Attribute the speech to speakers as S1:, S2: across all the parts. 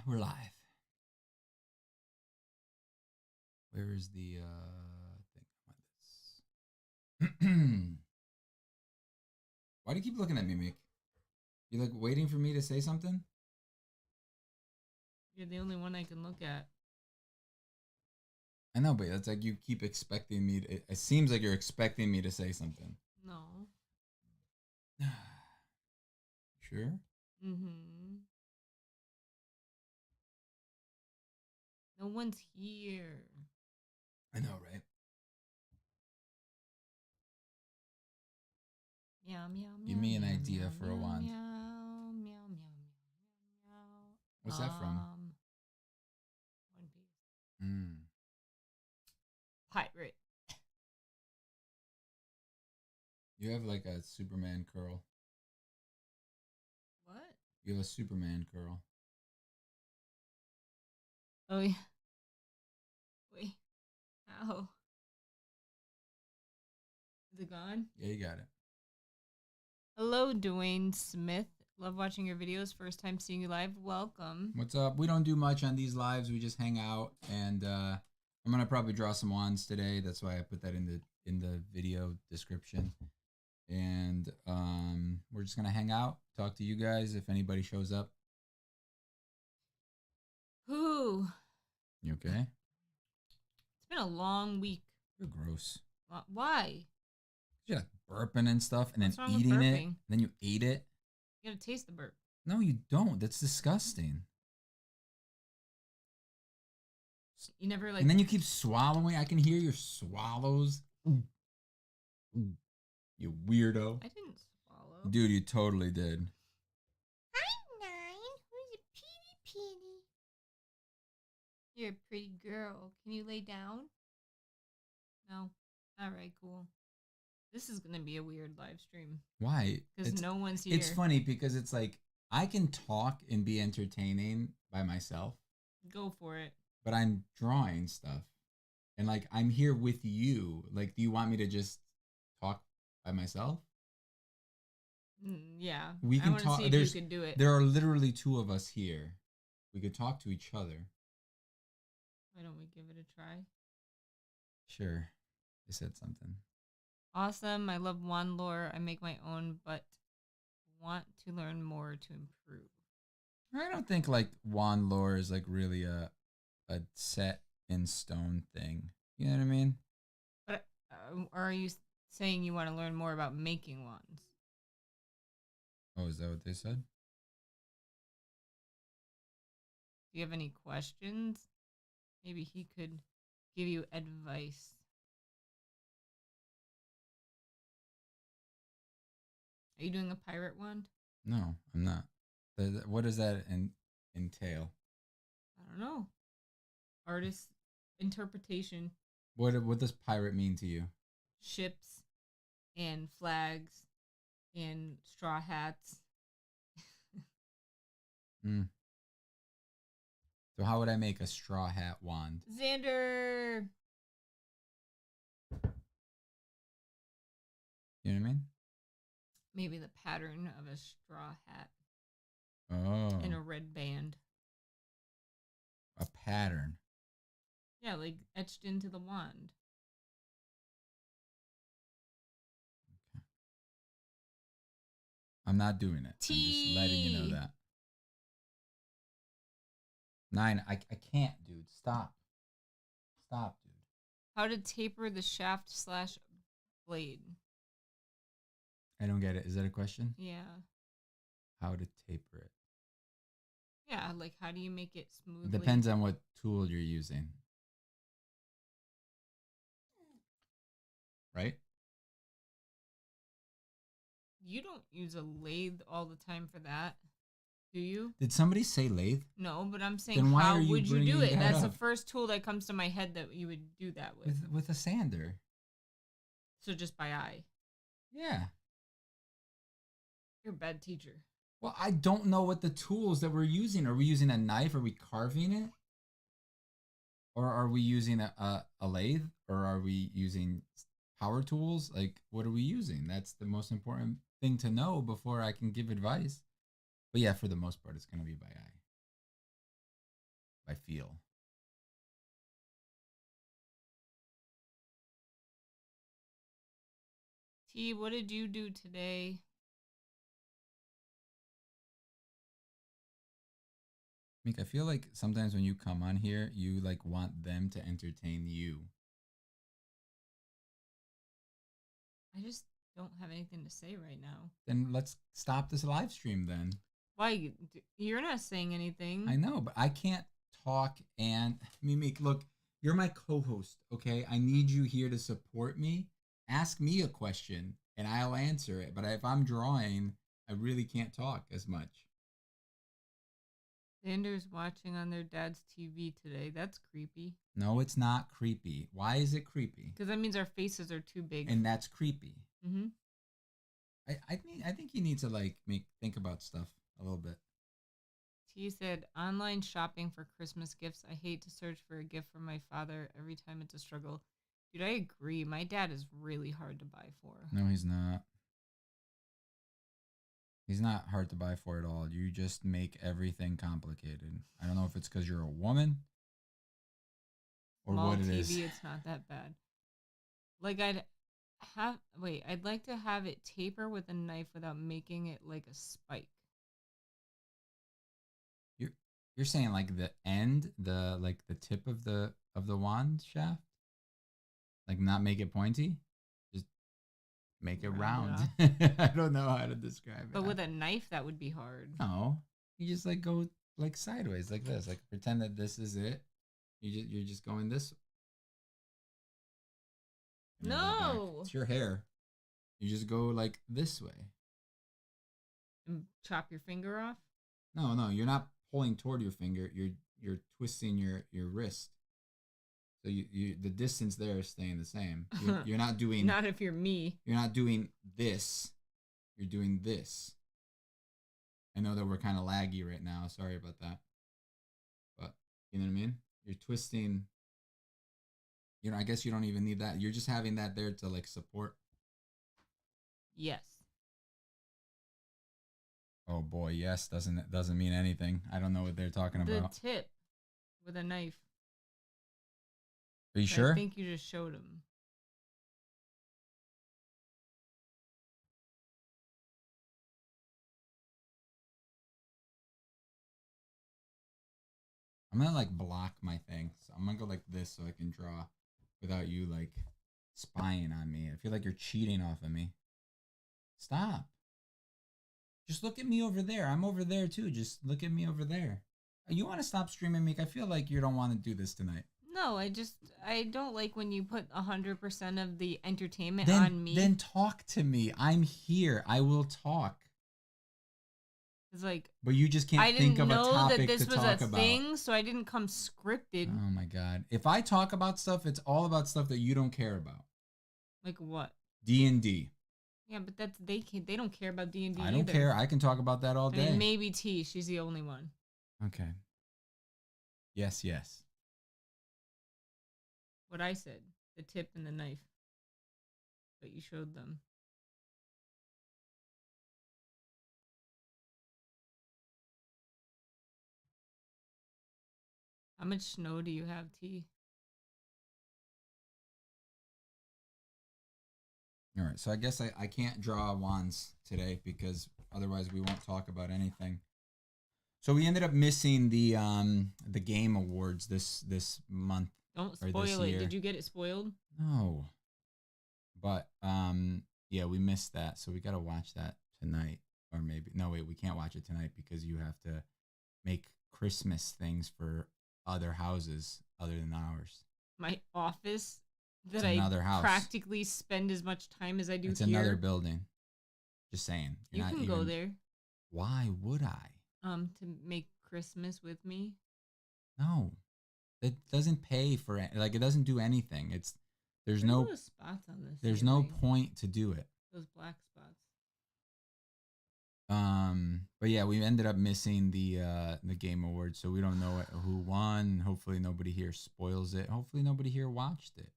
S1: We're live. Where is the thing? Why do you keep looking at me, Mick? You like waiting for me to say something?
S2: You're the only one I can look at.
S1: I know, but it's like you keep expecting me to. It seems like you're expecting me to say something.
S2: No.
S1: Sure?
S2: Mm-hmm. No one's here.
S1: I know, right?
S2: Meow, meow, meow.
S1: Give me an
S2: meow,
S1: idea
S2: meow,
S1: for a wand.
S2: Meow, meow, meow, meow, meow.
S1: What's that from?
S2: One Piece. Pirate.
S1: You have like a Superman curl.
S2: What?
S1: You have a Superman curl.
S2: Oh, yeah. Wait. How? Is it gone?
S1: Yeah, you got it.
S2: Hello, Dwayne Smith. Love watching your videos. First time seeing you live. Welcome.
S1: What's up? We don't do much on these lives. We just hang out, and I'm gonna probably draw some wands today. That's why I put that in the video description. And we're just gonna hang out, talk to you guys if anybody shows up.
S2: Who?
S1: You okay?
S2: It's been a long week.
S1: You're gross.
S2: Why?
S1: You're like burping and stuff, and
S2: What's
S1: then
S2: wrong with
S1: eating it.
S2: burping?
S1: And then you ate it.
S2: You gotta taste the burp.
S1: No, you don't. That's disgusting.
S2: You never like.
S1: And then you keep swallowing. I can hear your swallows. You weirdo.
S2: I didn't swallow.
S1: Dude, you totally did.
S2: I'm 9. Who's a petey? You're a pretty girl. Can you lay down? No. All right, cool. This is gonna be a weird live stream.
S1: Why?
S2: Because no one's here.
S1: It's funny because it's like I can talk and be entertaining by myself.
S2: Go for it.
S1: But I'm drawing stuff. And like I'm here with you. Like, do you want me to just talk by myself?
S2: Yeah.
S1: We can talk.
S2: See if you can do it.
S1: There are literally 2 of us here. We could talk to each other.
S2: Why don't we give it a try?
S1: Sure. I said something.
S2: Awesome. I love wand lore. I make my own, but want to learn more to improve.
S1: I don't think like wand lore is like really a set in stone thing. You know what I mean?
S2: But are you saying you want to learn more about making wands?
S1: Oh, is that what they said?
S2: Do you have any questions? Maybe he could give you advice. Are you doing a pirate wand?
S1: No, I'm not. What does that entail?
S2: I don't know. Artist interpretation.
S1: What does pirate mean to you?
S2: Ships and flags and straw hats.
S1: So how would I make a straw hat wand?
S2: Xander.
S1: You know what I mean?
S2: Maybe the pattern of a straw hat.
S1: Oh.
S2: And a red band.
S1: A pattern.
S2: Yeah, like etched into the wand.
S1: Okay. I'm not doing it. I'm just letting you know that. 9, I can't, dude. Stop. Stop, dude.
S2: How to taper the shaft / blade.
S1: I don't get it. Is that a question?
S2: Yeah.
S1: How to taper it.
S2: Yeah, like how do you make it smoothly?
S1: It depends on what tool you're using. Right?
S2: You don't use a lathe all the time for that, do you?
S1: Did somebody say lathe?
S2: No, but I'm saying
S1: Then why
S2: how
S1: are you
S2: would you do
S1: bringing
S2: it?
S1: that
S2: That's
S1: up?
S2: the first tool that comes to my head that you would do that with.
S1: With a sander.
S2: So just by eye.
S1: Yeah.
S2: You're a bad teacher.
S1: Well, I don't know what the tools that we're using. Are we using a knife? Are we carving it? Or are we using a lathe? Or are we using power tools? Like, what are we using? That's the most important thing to know before I can give advice. But yeah, for the most part, it's gonna be by eye, by feel.
S2: T, what did you do today?
S1: Meek, I feel like sometimes when you come on here, you like want them to entertain you.
S2: I just don't have anything to say right now.
S1: Then let's stop this live stream then.
S2: Why? You're not saying anything.
S1: I know, but I can't talk and Meek, look, you're my co-host, okay? I need you here to support me. Ask me a question and I'll answer it. But if I'm drawing, I really can't talk as much.
S2: Xander's watching on their dad's TV today. That's creepy.
S1: No, it's not creepy. Why is it creepy?
S2: Because that means our faces are too big.
S1: And that's creepy.
S2: Mm-hmm.
S1: I think you need to like think about stuff a little bit.
S2: T said, online shopping for Christmas gifts. I hate to search for a gift for my father. Every time it's a struggle. Dude, I agree. My dad is really hard to buy for.
S1: No, he's not. He's not hard to buy for at all. You just make everything complicated. I don't know if it's because you're a woman or
S2: Small
S1: what it
S2: TV,
S1: is.
S2: it's not that bad. Like I'd like to have it taper with a knife without making it like a spike.
S1: You're saying like the end, the tip of the wand shaft? Like not make it pointy? Just make it round. I don't know how to describe it.
S2: But with a knife that would be hard.
S1: No. You just like go like sideways like this. Like pretend that this is it. You're just going this way.
S2: No.
S1: It's your hair. You just go like this way.
S2: And chop your finger off?
S1: No, you're not pulling toward your finger. You're twisting your wrist. So you the distance there is staying the same. You're not doing.
S2: Not if you're me.
S1: You're not doing this. You're doing this. I know that we're kind of laggy right now. Sorry about that. But you know what I mean? You're twisting. You know, I guess you don't even need that. You're just having that there to like support.
S2: Yes.
S1: Oh boy, yes doesn't mean anything. I don't know what they're talking about.
S2: The tip with a knife.
S1: Are you sure?
S2: I think you just showed him.
S1: I'm gonna like block my thing. So I'm gonna go like this so I can draw without you like spying on me. I feel like you're cheating off of me. Stop. Just look at me over there. I'm over there too. Just look at me over there. You want to stop streaming, Meek? I feel like you don't want to do this tonight.
S2: No, I don't like when you put 100% of the entertainment on me.
S1: Then talk to me. I'm here. I will talk.
S2: It's like,
S1: but you just can't think of a topic to talk about. I didn't know that this was a
S2: thing, so I didn't come scripted.
S1: Oh my god! If I talk about stuff, it's all about stuff that you don't care about.
S2: Like what?
S1: D&D.
S2: Yeah, but they don't care about D&D.
S1: I don't care. I can talk about that all day.
S2: And maybe T. She's the only one.
S1: Okay. Yes.
S2: What I said, the tip and the knife. But you showed them. How much snow do you have, T?
S1: All right, so I guess I can't draw wands today because otherwise we won't talk about anything. So we ended up missing the game awards this month.
S2: Don't spoil it. Did you get it spoiled?
S1: No. But yeah, we missed that. So we got to watch that tonight, or maybe no, wait, we can't watch it tonight because you have to make Christmas things for other houses other than ours.
S2: My office that I practically spend as much time as I do
S1: it's
S2: here.
S1: It's another building. Just saying.
S2: You can go there.
S1: Why would I?
S2: To make Christmas with me.
S1: No. It doesn't pay for it. Like it doesn't do anything. There's no
S2: spots on this.
S1: There's no point to do it.
S2: Those black spots.
S1: But yeah, we ended up missing the game awards, so we don't know who won. Hopefully nobody here spoils it. Hopefully nobody here watched it.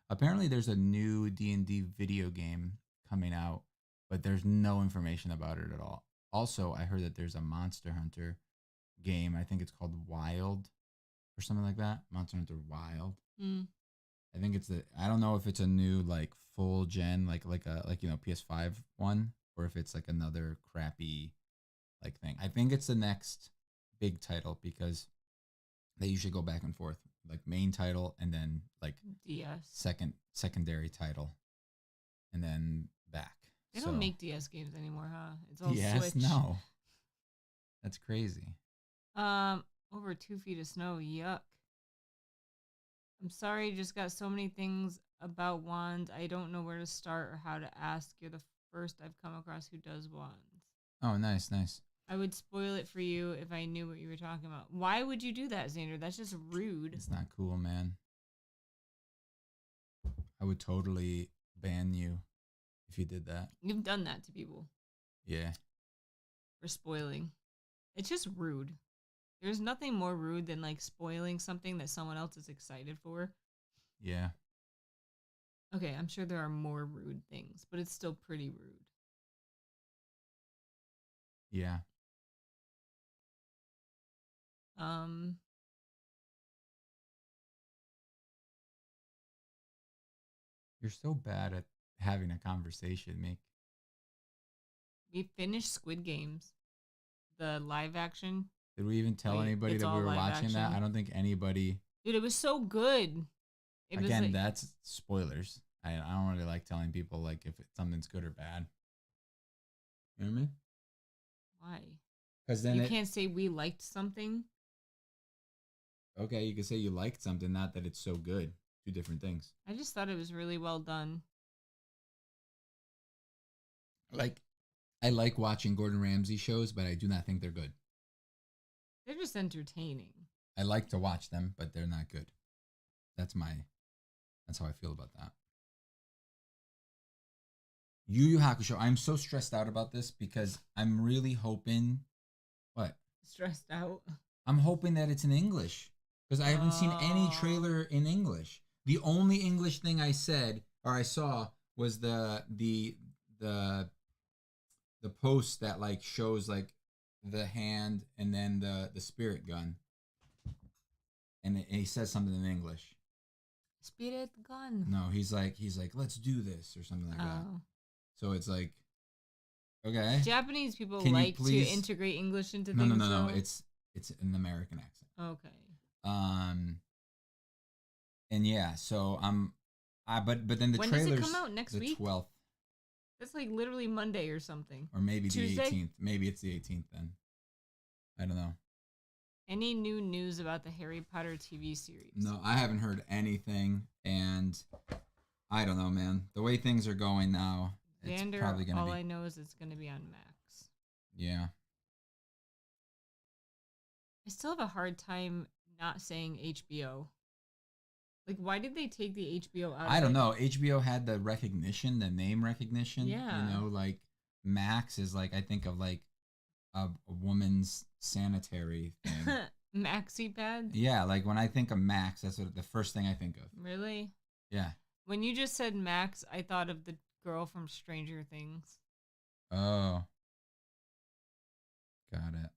S1: Apparently there's a new D&D video game coming out, but there's no information about it at all. Also, I heard that there's a Monster Hunter game. I think it's called Wild or something like that. Monster Hunter Wild.
S2: Mm.
S1: I think it's the. I don't know if it's a new like full gen like PS5 one, or if it's like another crappy like thing. I think it's the next big title because they usually go back and forth, like main title and then like
S2: DS.
S1: secondary title, and then back.
S2: They
S1: So
S2: don't make DS games anymore, huh? It's all
S1: DS,
S2: Switch.
S1: no, that's crazy.
S2: Over 2 feet of snow. Yuck. I'm sorry, just got so many things about wands. I don't know where to start or how to ask. You're the first I've come across who does wands.
S1: Oh, nice, nice.
S2: I would spoil it for you if I knew what you were talking about. Why would you do that, Xander? That's just rude.
S1: It's not cool, man. I would totally ban you if you did that.
S2: You've done that to people
S1: Yeah.
S2: for spoiling. It's just rude. There's nothing more rude than like spoiling something that someone else is excited for.
S1: Yeah.
S2: Okay, I'm sure there are more rude things, but it's still pretty rude.
S1: Yeah. You're so bad at having a conversation, Mick.
S2: We finished Squid Games, the live action.
S1: Did we even tell
S2: Wait,
S1: anybody
S2: it's
S1: that we
S2: all
S1: were
S2: live
S1: watching that?
S2: action?
S1: I don't think anybody.
S2: Dude, it was so good. It was
S1: Again,
S2: like,
S1: that's spoilers. I don't really like telling people like if something's good or bad. You know what I mean?
S2: why?
S1: Because then
S2: You can't say we liked something.
S1: okay, you can say you liked something, not that it's so good. Two different things.
S2: I just thought it was really well done.
S1: Like, I like watching Gordon Ramsay shows, but I do not think they're good.
S2: They're just entertaining.
S1: I like to watch them, but they're not good. That's how I feel about that. Yu Yu Hakusho. I'm so stressed out about this because I'm really hoping. What?
S2: Stressed out.
S1: I'm hoping that it's in English because I haven't seen any
S2: Oh.
S1: trailer in English. The only English thing I said or I saw was the post that like shows like the hand and then the spirit gun, and he says something in English.
S2: Spirit gun.
S1: No, he's like let's do this or something like that.
S2: Oh.
S1: So it's like, okay.
S2: Japanese people
S1: Can you
S2: like to
S1: please-
S2: integrate English into
S1: No,
S2: things.
S1: no.
S2: though.
S1: It's an American accent.
S2: Okay.
S1: And yeah, so but then the
S2: When
S1: trailers.
S2: does it come out? Next
S1: the
S2: week?
S1: 12th,
S2: That's like literally Monday or something.
S1: or maybe
S2: Tuesday?
S1: the 18th. Maybe it's the 18th then. I don't know.
S2: Any new news about the Harry Potter TV series?
S1: No, I haven't heard anything, and I don't know, man. The way things are going now, it's
S2: Xander,
S1: probably gonna
S2: all
S1: be.
S2: I know is it's going to be on Max.
S1: Yeah.
S2: I still have a hard time not saying HBO. Like, why did they take the HBO out?
S1: I don't know. HBO had the recognition, the name recognition.
S2: Yeah.
S1: You know, like Max is like I think of like a woman's sanitary thing.
S2: Maxi pad?
S1: Yeah, like when I think of Max, that's the first thing I think of.
S2: Really?
S1: Yeah.
S2: When you just said Max, I thought of the girl from Stranger Things.
S1: Oh. Got it.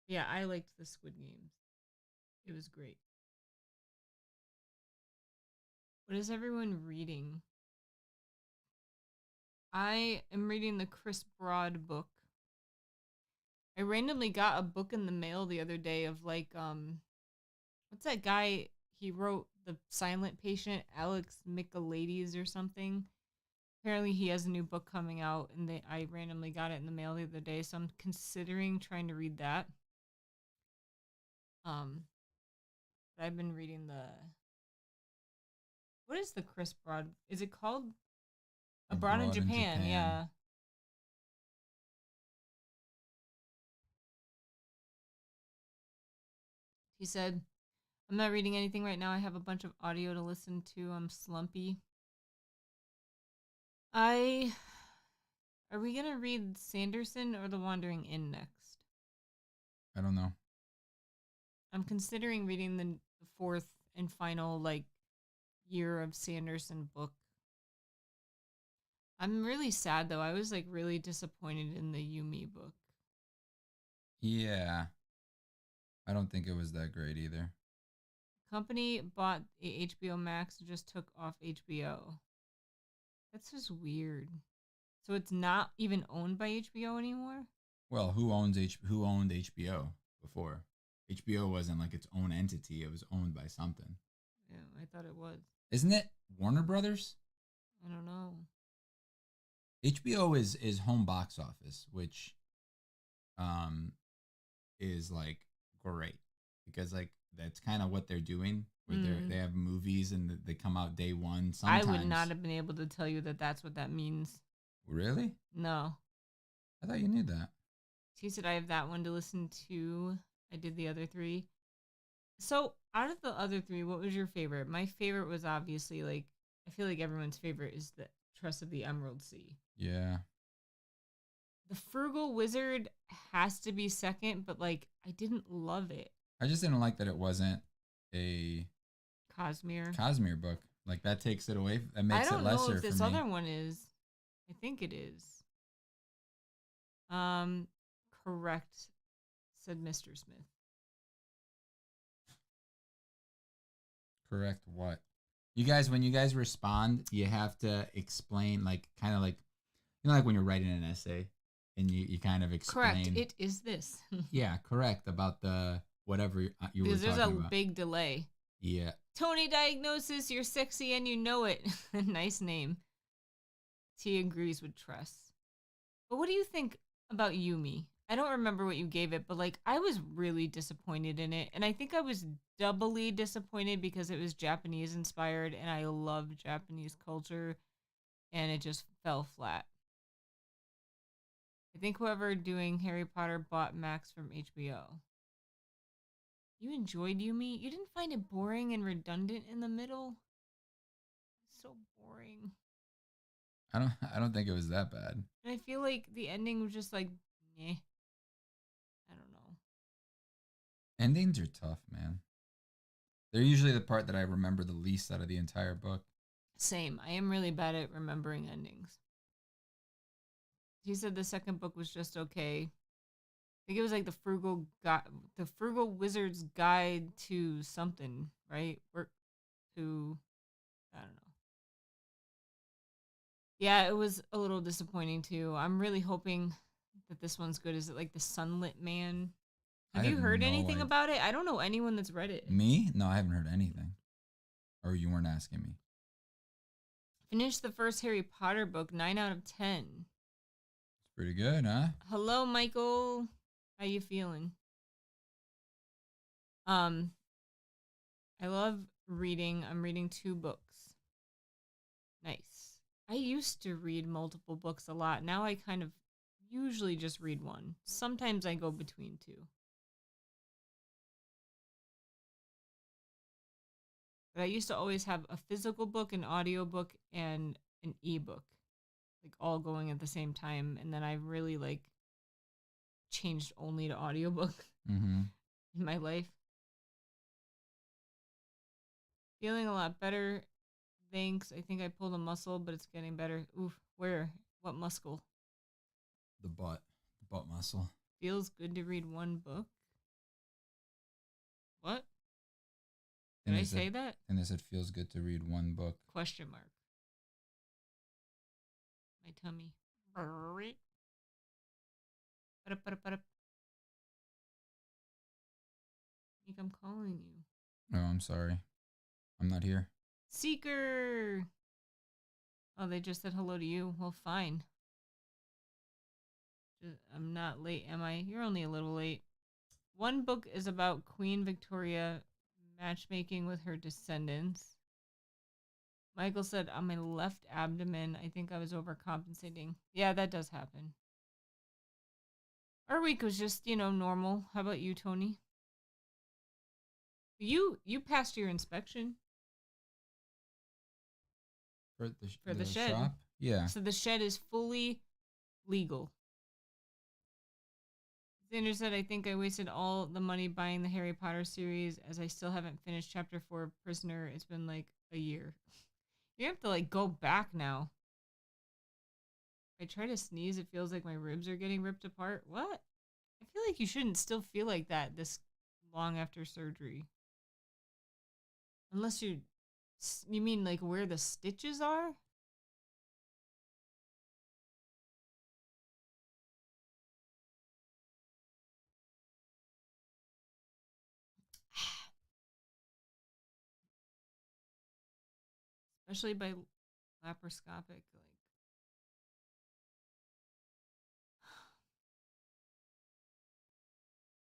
S2: Yeah, I liked the Squid Games. It was great. What is everyone reading? I am reading the Chris Broad book. I randomly got a book in the mail the other day of like what's that guy, he wrote The Silent Patient, Alex Michaelides or something. Apparently he has a new book coming out, and I randomly got it in the mail the other day, so I'm considering trying to read that. But I've been reading what is the Chris Broad? Is it called Abroad in Japan? Yeah. He said, I'm not reading anything right now. I have a bunch of audio to listen to. I'm slumpy. Are we going to read Sanderson or The Wandering Inn next?
S1: I don't know.
S2: I'm considering reading the fourth and final, like, year of Sanderson book. I'm really sad though. I was like really disappointed in the Yumi book.
S1: Yeah. I don't think it was that great either.
S2: Company bought the HBO Max and just took off HBO. That's just weird. So it's not even owned by HBO anymore?
S1: Well, who owned HBO before? HBO wasn't like its own entity. It was owned by something.
S2: Yeah, I thought it was.
S1: Isn't it Warner Brothers?
S2: I don't know.
S1: HBO is home box office, which is like great because like that's kind of what they're doing where they have movies and they come out day one sometimes.
S2: I would not have been able to tell you that that's what that means.
S1: Really?
S2: No.
S1: I thought you knew that.
S2: She said I have that one to listen to. I did the other three. So out of the other three, what was your favorite? My favorite was obviously like, I feel like everyone's favorite is the Trust of the Emerald Sea.
S1: Yeah.
S2: The Frugal Wizard has to be second, but like I didn't love it.
S1: I just didn't like that it wasn't a
S2: Cosmere
S1: book. Like that takes it away. That makes it lesser for me.
S2: I don't know if this other one is. I think it is. Correct, said Mr. Smith.
S1: Correct what? You guys, when you guys respond, you have to explain, like, kind of like, you know, like when you're writing an essay and you kind of explain.
S2: Correct, it is this.
S1: Yeah, correct, about the whatever you were talking about.
S2: Because there's a big delay.
S1: Yeah.
S2: Tony Diagnosis, you're sexy and you know it. Nice name. T agrees with Tress. But what do you think about Yumi? I don't remember what you gave it, but like I was really disappointed in it. And I think I was doubly disappointed because it was Japanese inspired and I love Japanese culture and it just fell flat. I think whoever doing Harry Potter bought Max from HBO. You enjoyed Yumi? You didn't find it boring and redundant in the middle? It's so boring.
S1: I don't think it was that bad.
S2: And I feel like the ending was just like, meh. I don't know.
S1: Endings are tough, man. They're usually the part that I remember the least out of the entire book.
S2: Same. I am really bad at remembering endings. He said the second book was just okay. I think it was like the Frugal Wizard's Guide to something, right? Work to, I don't know. Yeah, it was a little disappointing too. I'm really hoping that this one's good. Is it like the Sunlit Man? Have you heard anything about it? I don't know anyone that's read it.
S1: Me? No, I haven't heard anything. Or you weren't asking me.
S2: Finished the first Harry Potter book, 9 out of 10.
S1: It's pretty good, huh?
S2: Hello, Michael. How you feeling? I love reading. I'm reading 2 books. Nice. I used to read multiple books a lot. Now I kind of usually just read one. Sometimes I go between 2. But I used to always have a physical book, an audio book, and an ebook, like all going at the same time. And then I really like changed only to audiobook in my life. Feeling a lot better. Thanks. I think I pulled a muscle, but it's getting better. Oof. Where? What muscle?
S1: The butt. The butt muscle.
S2: Feels good to read one book. What? Did I say that?
S1: And they said feels good to read one book.
S2: Question mark. My tummy. I think I'm calling you.
S1: Oh, I'm sorry. I'm not here.
S2: Seeker. Oh, they just said hello to you. Well, fine. I'm not late, am I? You're only a little late. One book is about Queen Victoria matchmaking with her descendants. Michael said, on my left abdomen, I think I was overcompensating. Yeah, that does happen. Our week was just, normal. How about you, Tony? You passed your inspection.
S1: For
S2: the shed.
S1: Shop? Yeah.
S2: So the shed is fully legal. Xander said, I think I wasted all the money buying the Harry Potter series as I still haven't finished chapter 4 of Prisoner. It's been like a year. You have to like go back now. If I try to sneeze, it feels like my ribs are getting ripped apart. What? I feel like you shouldn't still feel like that this long after surgery. Unless you mean like where the stitches are? Especially by laparoscopic, like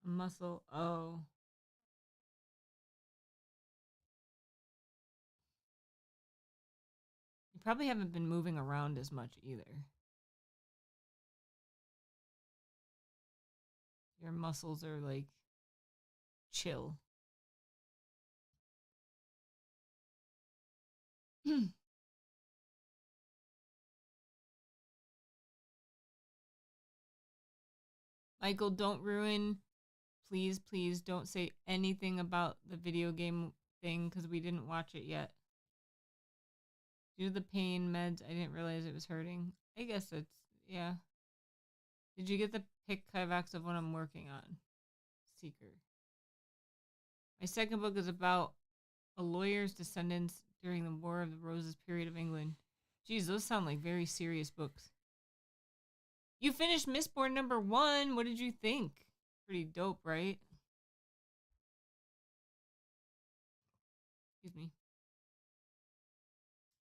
S2: a muscle. Oh. You probably haven't been moving around as much either. Your muscles are like chill. Michael, don't ruin. Please, please don't say anything about the video game thing because we didn't watch it yet. Due to the pain meds, I didn't realize it was hurting. I guess it's, yeah. Did you get the pick Kivox of what I'm working on? Seeker. My second book is about a lawyer's descendants during the War of the Roses period of England. Geez, those sound like very serious books. You finished Mistborn #1. What did you think? Pretty dope, right? Excuse me.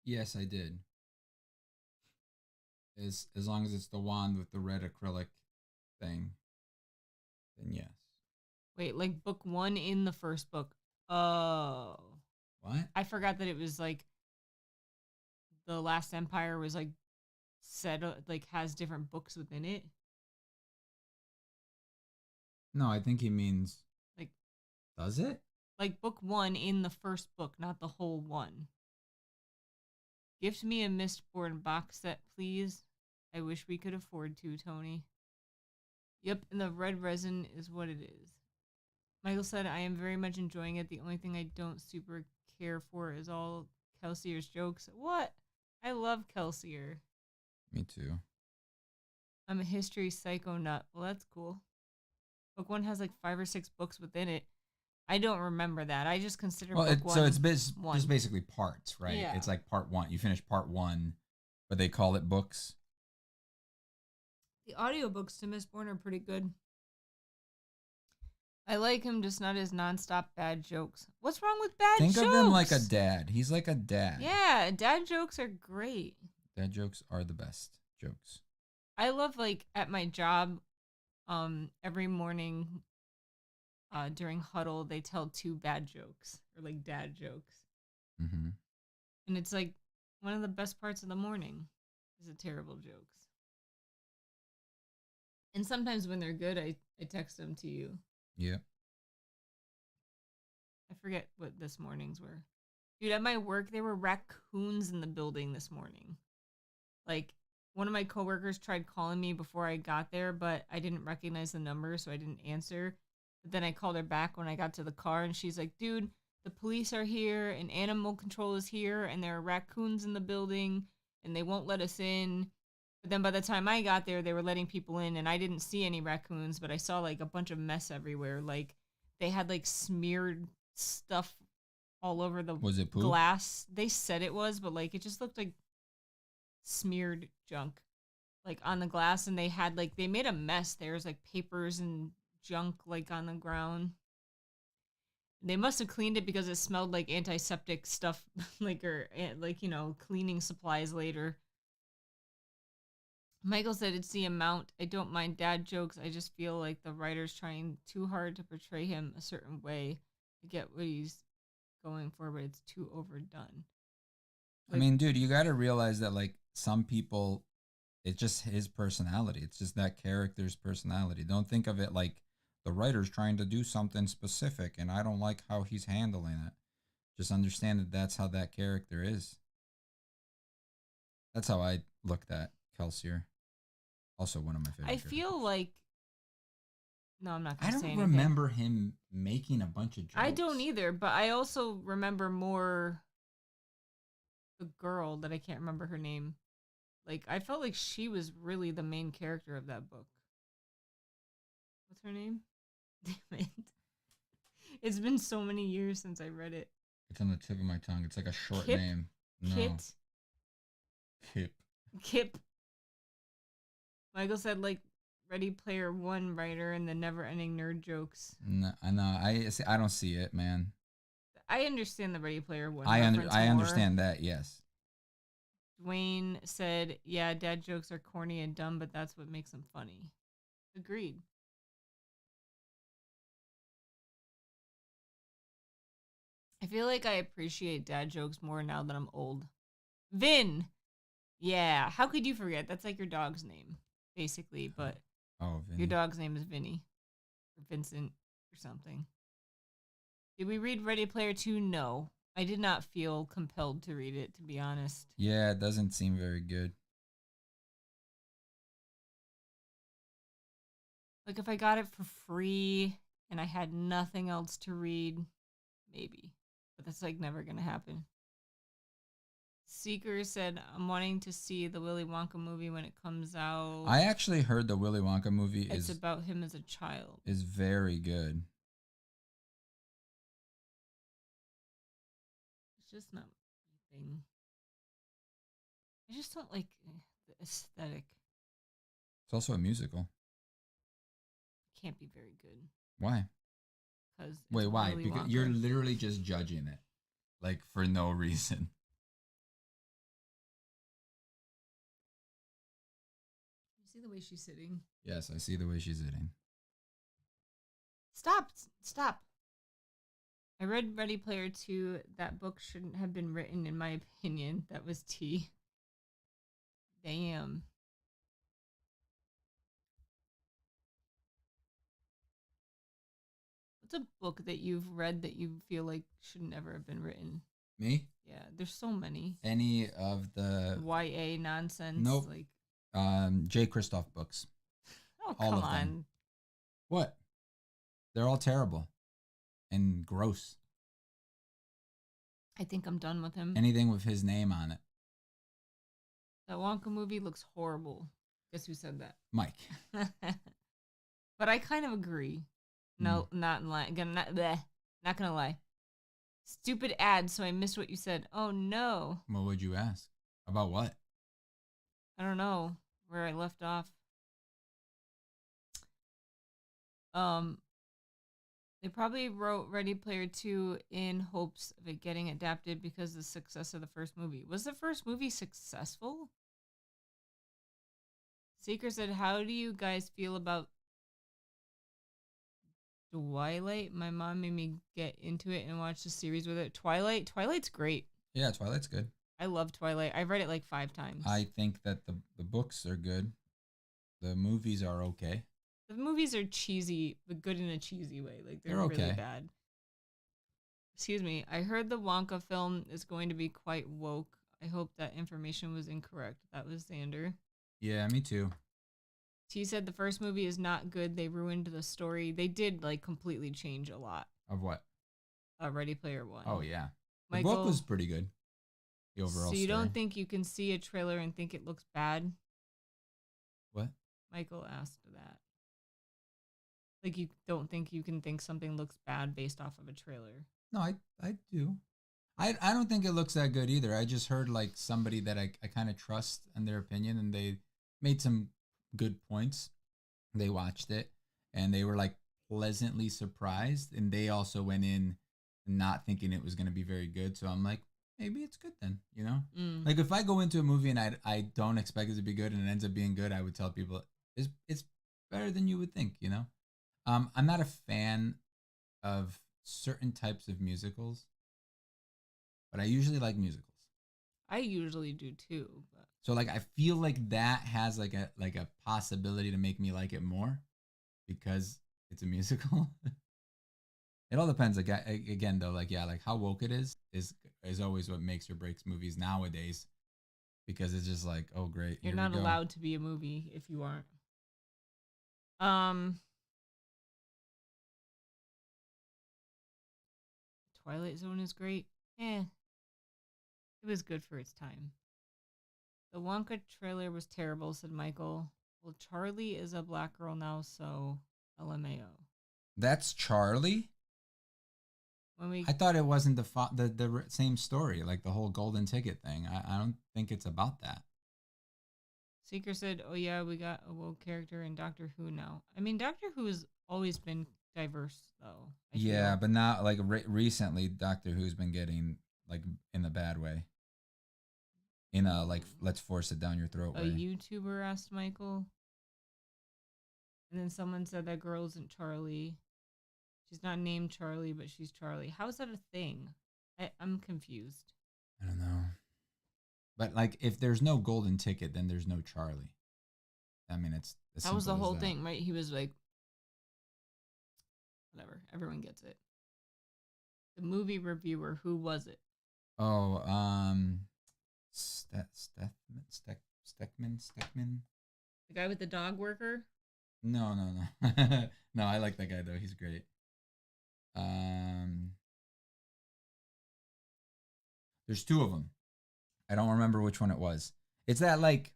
S1: Yes, I did. As long as it's the wand with the red acrylic thing, then yes.
S2: Wait, like book 1 in the first book. Oh.
S1: What?
S2: I forgot that it was like the Last Empire was like set like has different books within it.
S1: No, I think he means
S2: like.
S1: Does it?
S2: Like book 1 in the first book, not the whole one. Gift me a Mistborn box set, please. I wish we could afford to, Tony. Yep, and the red resin is what it is. Michael said, I am very much enjoying it. The only thing I don't super care for is all Kelsier's jokes. What? I love Kelsier.
S1: Me too.
S2: I'm a history psycho nut. Well, that's cool. Book 1 has like 5 or 6 books within it. I don't remember that. I just consider book 1.
S1: So it's just basically parts, right?
S2: Yeah.
S1: It's like part 1. You finish part 1, but they call it books.
S2: The audiobooks to Mistborn are pretty good. I like him, just not his nonstop bad jokes. What's wrong with bad jokes?
S1: Think of him like a dad. He's like a dad.
S2: Yeah, dad jokes are great.
S1: Dad jokes are the best jokes.
S2: I love, like, at my job, every morning during huddle, they tell 2 bad jokes, or, like, dad jokes.
S1: Mm-hmm.
S2: And it's, like, one of the best parts of the morning is the terrible jokes. And sometimes when they're good, I text them to you.
S1: Yeah.
S2: I forget what this morning's were. Dude, at my work, there were raccoons in the building this morning. Like, one of my coworkers tried calling me before I got there, but I didn't recognize the number, so I didn't answer. But then I called her back when I got to the car, and she's like, dude, the police are here, and animal control is here, and there are raccoons in the building, and they won't let us in. But then by the time I got there, they were letting people in, and I didn't see any raccoons, but I saw, like, a bunch of mess everywhere. Like, they had, like, smeared stuff all over the
S1: Was it poop?
S2: glass. They said it was, but, like, it just looked like smeared junk, like, on the glass, and they had, like, they made a mess. There was, like, papers and junk, like, on the ground. They must have cleaned it because it smelled like antiseptic stuff, like, or, like, you know, cleaning supplies later. Michael said it's the amount. I don't mind dad jokes. I just feel like the writer's trying too hard to portray him a certain way. I get what he's going for, but it's too overdone.
S1: Like, I mean, dude, you got to realize that, like, some people, it's just his personality. It's just that character's personality. Don't think of it like the writer's trying to do something specific and I don't like how he's handling it. Just understand that that's how that character is. That's how I looked at Kelsier. Also one of my favorite characters.
S2: Feel like... No, I'm not going to say anything.
S1: I don't remember him making a bunch of jokes.
S2: I don't either, but I also remember more the girl that I can't remember her name. Like, I felt like she was really the main character of that book. What's her name? Damn it. It's been so many years since I read it.
S1: It's on the tip of my tongue. It's like a short
S2: Kip?
S1: name. No.
S2: Kit?
S1: Kip.
S2: Kip. Michael said, like, Ready Player One writer and the never-ending nerd jokes.
S1: No, I know. I don't see it, man.
S2: I understand the Ready Player One.
S1: I understand that. Yes.
S2: Dwayne said, "Yeah, dad jokes are corny and dumb, but that's what makes them funny." Agreed. I feel like I appreciate dad jokes more now that I'm old. Vin. Yeah, how could you forget? That's like your dog's name, basically, but
S1: Vinny.
S2: Your dog's name is Vinny. Or Vincent or something. Did we read Ready Player 2? No. I did not feel compelled to read it, to be honest.
S1: Yeah, it doesn't seem very good.
S2: Like, if I got it for free and I had nothing else to read, maybe. But that's, like, never going to happen. Seeker said, I'm wanting to see the Willy Wonka movie when it comes out.
S1: I actually heard the Willy Wonka movie
S2: It's about him as a child.
S1: Is very good.
S2: It's just not my thing. I just don't like the aesthetic.
S1: It's also a musical.
S2: It can't be very good.
S1: Why?
S2: Why?
S1: Because you're literally just judging it, like, for no reason.
S2: You see the way she's sitting?
S1: Yes, I see the way she's sitting.
S2: Stop. I read Ready Player 2. That book shouldn't have been written, in my opinion. That was T. Damn. What's a book that you've read that you feel like should never have been written?
S1: Me?
S2: Yeah, there's so many.
S1: Any of the
S2: YA nonsense?
S1: Nope.
S2: Like,
S1: J. Kristoff books.
S2: oh,
S1: all
S2: come
S1: of
S2: on.
S1: them. What? They're all terrible and gross.
S2: I think I'm done with him.
S1: Anything with his name on it.
S2: That Wonka movie looks horrible. Guess who said that?
S1: Mike.
S2: But I kind of agree. No, not lying. Not gonna lie. Stupid ad, so I missed what you said. Oh no.
S1: What would you ask? About what?
S2: I don't know where I left off. They probably wrote Ready Player 2 in hopes of it getting adapted because of the success of the first movie. Was the first movie successful? Seeker said, how do you guys feel about Twilight? My mom made me get into it and watch the series with it. Twilight's great.
S1: Yeah, Twilight's good.
S2: I love Twilight. I've read it like 5 times.
S1: I think that the books are good. The movies are okay.
S2: The movies are cheesy, but good in a cheesy way. Like, they're
S1: okay.
S2: really bad. Excuse me. I heard the Wonka film is going to be quite woke. I hope that information was incorrect. That was Xander.
S1: Yeah, me too.
S2: T said the first movie is not good. They ruined the story. They did, like, completely change a lot.
S1: Of what?
S2: Ready Player 1.
S1: Oh, yeah. The
S2: Michael,
S1: book was pretty good. The overall
S2: so you
S1: story.
S2: don't think you can see a trailer and think it looks bad?
S1: What?
S2: Michael asked that. Like, you don't think you can think something looks bad based off of a trailer?
S1: No, I do. I don't think it looks that good either. I just heard, like, somebody that I kind of trust in their opinion, and they made some good points. They watched it, and they were, like, pleasantly surprised, and they also went in not thinking it was going to be very good. So I'm like, maybe it's good then, you know? Like, if I go into a movie and I don't expect it to be good and it ends up being good, I would tell people it's better than you would think, you know? I'm not a fan of certain types of musicals, but I usually like musicals.
S2: I usually do too. But.
S1: So, like, I feel like that has like a possibility to make me like it more because it's a musical. It all depends. Like, again, though, like, yeah, like how woke it is always what makes or breaks movies nowadays, because it's just like, oh great,
S2: you're not allowed to be a movie if you aren't. Twilight Zone is great. It was good for its time. The Wonka trailer was terrible, said Michael. Well, Charlie is a black girl now, so LMAO.
S1: That's Charlie?
S2: When we
S1: I thought it wasn't the same story, like the whole golden ticket thing. I don't think it's about that.
S2: Seeker said, "Oh yeah, we got a woke character in Doctor Who now." I mean, Doctor Who has always been diverse, though.
S1: Yeah, but not like recently. Doctor Who's been getting like in the bad way. In a like, let's force it down your throat
S2: A
S1: way.
S2: YouTuber asked Michael, and then someone said that girl isn't Charlie. She's not named Charlie, but she's Charlie. How is that a thing? I'm confused.
S1: I don't know. But like, if there's no golden ticket, then there's no Charlie. I mean, it's
S2: that was the whole thing, right? He was like, whatever. Everyone gets it. The movie reviewer, who was it?
S1: Oh, Steckman.
S2: The guy with the dog worker?
S1: No. No, I like that guy though. He's great. There's two of them. I don't remember which one it was. It's that like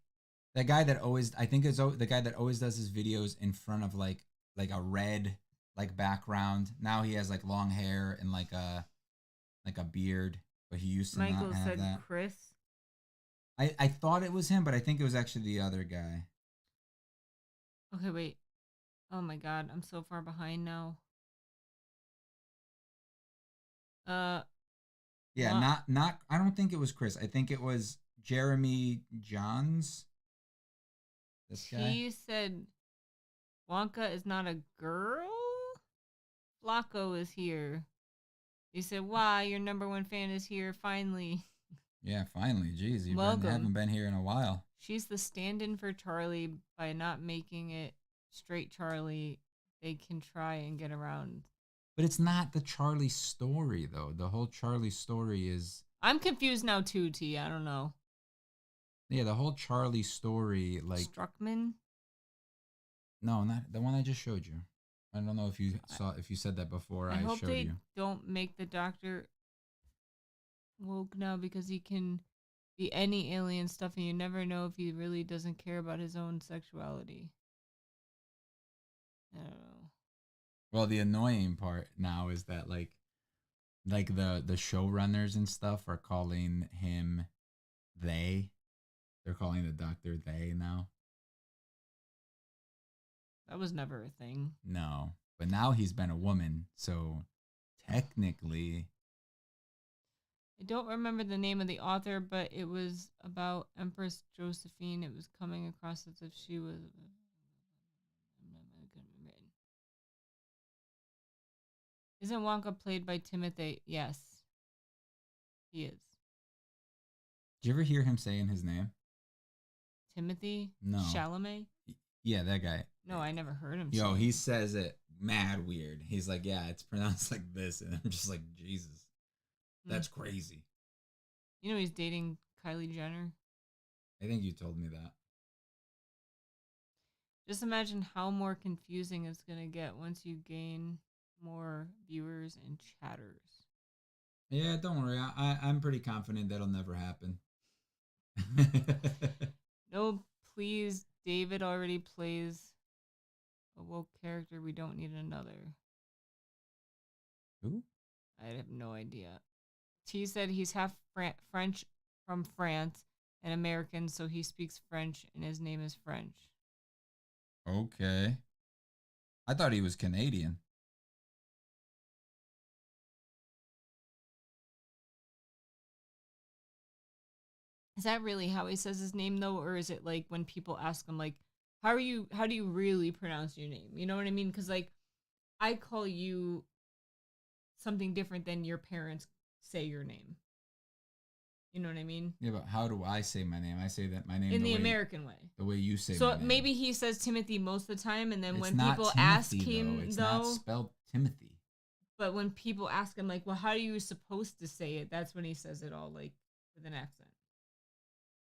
S1: that guy that always, I think it's the guy that always does his videos in front of like a red like background. Now he has like long hair and like a beard, but he used to
S2: Michael
S1: not have
S2: said
S1: that.
S2: Chris.
S1: I thought it was him, but I think it was actually the other guy.
S2: Okay, wait. Oh my god, I'm so far behind now.
S1: Yeah, not I don't think it was Chris. I think it was Jeremy Johns. This guy.
S2: He said Wonka is not a girl? Flacco is here. He said, "Why, your number one fan is here finally."
S1: Yeah, finally. Jeez, you
S2: Welcome.
S1: haven't been here in a while.
S2: She's the stand-in for Charlie. By not making it straight Charlie, they can try and get around.
S1: But it's not the Charlie story, though. The whole Charlie story is...
S2: I'm confused now, too, T. I don't know.
S1: Yeah, the whole Charlie story, like...
S2: Struckman?
S1: No, not the one I just showed you. I don't know if you said that before I
S2: hope
S1: showed
S2: they
S1: you.
S2: don't make the Doctor woke now, because he can be any alien stuff, and you never know if he really doesn't care about his own sexuality. I don't know.
S1: Well, the annoying part now is that like the showrunners and stuff are calling him they. They're calling the Doctor they now.
S2: That was never a thing.
S1: No, but now he's been a woman, so technically.
S2: I don't remember the name of the author, but it was about Empress Josephine. It was coming across as if she was... Isn't Wonka played by Timothy? Yes. He is.
S1: Did you ever hear him saying his name?
S2: Timothy?
S1: No.
S2: Chalamet?
S1: Yeah, that guy.
S2: No, I never heard him
S1: Yo, he says it mad weird. He's like, yeah, it's pronounced like this. And I'm just like, Jesus. That's crazy.
S2: You know he's dating Kylie Jenner?
S1: I think you told me that.
S2: Just imagine how more confusing it's going to get once you gain more viewers and chatters.
S1: Yeah, don't worry. I'm pretty confident that'll never happen.
S2: No, please. David already plays a woke character. We don't need another.
S1: Who?
S2: I have no idea. T said he's half French from France and American, so he speaks French and his name is French.
S1: Okay. I thought he was Canadian.
S2: Is that really how he says his name though, or is it like when people ask him like, how do you really pronounce your name? You know what I mean? Because like, I call you something different than your parents say your name. You know what I mean?
S1: Yeah, but how do I say my name? I say that my name
S2: in the American way.
S1: The way you say.
S2: So maybe he says Timothy most of the time, and then
S1: it's
S2: when
S1: not
S2: people
S1: Timothy,
S2: ask him,
S1: it's not spelled Timothy.
S2: But when people ask him, like, well, how are you supposed to say it? That's when he says it all like with an accent.